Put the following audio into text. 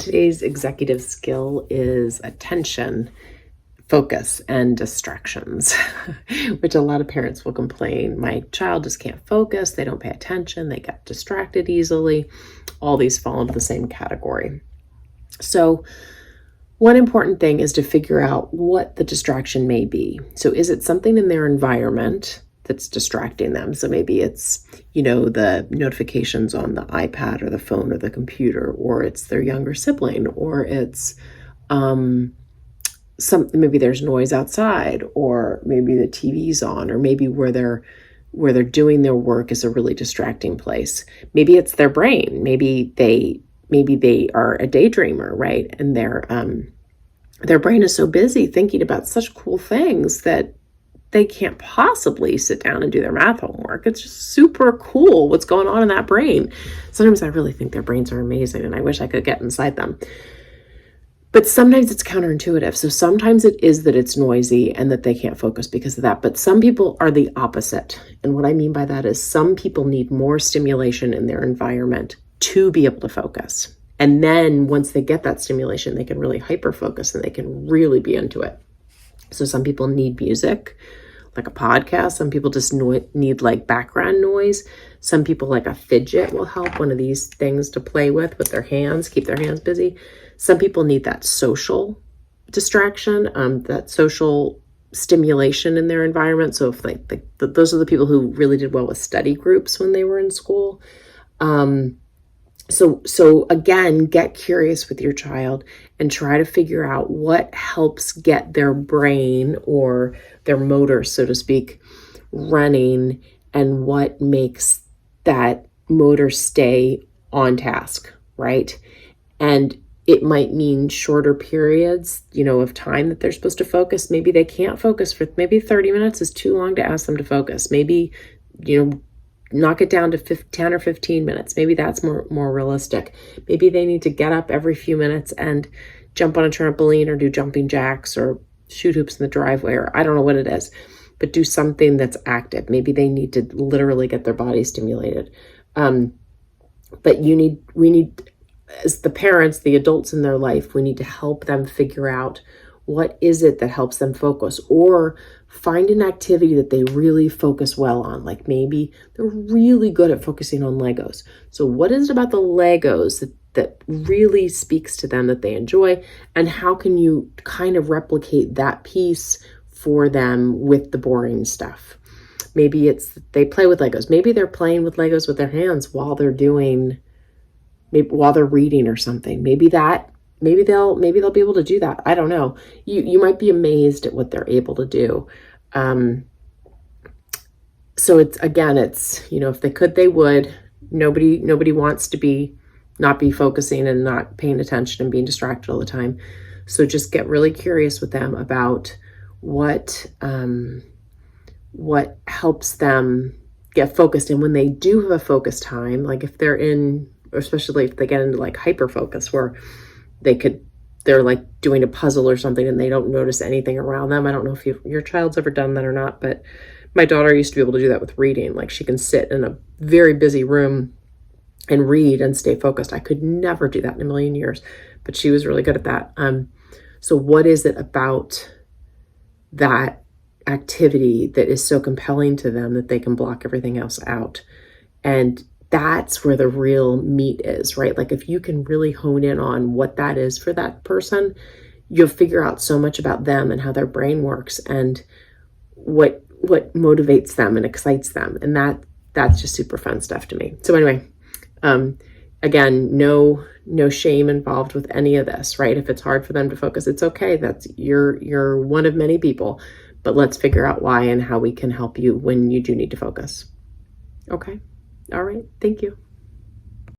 today's executive skill is attention, focus, and distractions, which a lot of parents will complain. My child just can't focus. They don't pay attention. They get distracted easily. All these fall into the same category. So one important thing is to figure out what the distraction may be. So is it something in their environment that's distracting them? So maybe it's, the notifications on the iPad or the phone or the computer, or it's their younger sibling, or it's maybe there's noise outside, or maybe the TV's on, or maybe where they're doing their work is a really distracting place. Maybe it's their brain. Maybe they are a daydreamer, right? And their brain is so busy thinking about such cool things that they can't possibly sit down and do their math homework. It's just super cool what's going on in that brain. Sometimes I really think their brains are amazing and I wish I could get inside them. But sometimes it's counterintuitive. So sometimes it is that it's noisy and that they can't focus because of that. But some people are the opposite. And what I mean by that is some people need more stimulation in their environment to be able to focus. And then once they get that stimulation, they can really hyper-focus and they can really be into it. So some people need music, like a podcast. Some people just need like background noise. Some people like a fidget will help, one of these things to play with their hands, keep their hands busy. Some people need that social distraction, that social stimulation in their environment. So if those are the people who really did well with study groups when they were in school. So again, get curious with your child and try to figure out what helps get their brain or their motor, so to speak, running, and what makes that motor stay on task, right? And it might mean shorter periods, of time that they're supposed to focus. Maybe they can't focus for, maybe 30 minutes is too long to ask them to focus. Maybe, knock it down to 10 or 15 minutes. Maybe that's more realistic. Maybe they need to get up every few minutes and jump on a trampoline or do jumping jacks or shoot hoops in the driveway, or I don't know what it is, but do something that's active. Maybe they need to literally get their body stimulated. But we need, as the parents, the adults in their life, we need to help them figure out what is it that helps them focus, or find an activity that they really focus well on. Like maybe they're really good at focusing on Legos. So what is it about the Legos that really speaks to them that they enjoy? And how can you kind of replicate that piece for them with the boring stuff? Maybe it's they play with Legos. Maybe they're playing with Legos with their hands while they're reading or something. Maybe they'll be able to do that. I don't know. You might be amazed at what they're able to do. So it's if they could, they would. Nobody wants to not be focusing and not paying attention and being distracted all the time. So just get really curious with them about what helps them get focused. And when they do have a focus time, like if they're especially if they get into like hyper focus where they're like doing a puzzle or something and they don't notice anything around them. I don't know if your child's ever done that or not, but my daughter used to be able to do that with reading. Like she can sit in a very busy room and read and stay focused. I could never do that in a million years, but she was really good at that. So what is it about that activity that is so compelling to them that they can block everything else out? And that's where the real meat is, right? Like if you can really hone in on what that is for that person, you'll figure out so much about them and how their brain works and what motivates them and excites them. And that's just super fun stuff to me. So anyway, again, no shame involved with any of this, right? If it's hard for them to focus, it's okay. You're one of many people, but let's figure out why and how we can help you when you do need to focus. Okay. All right. Thank you.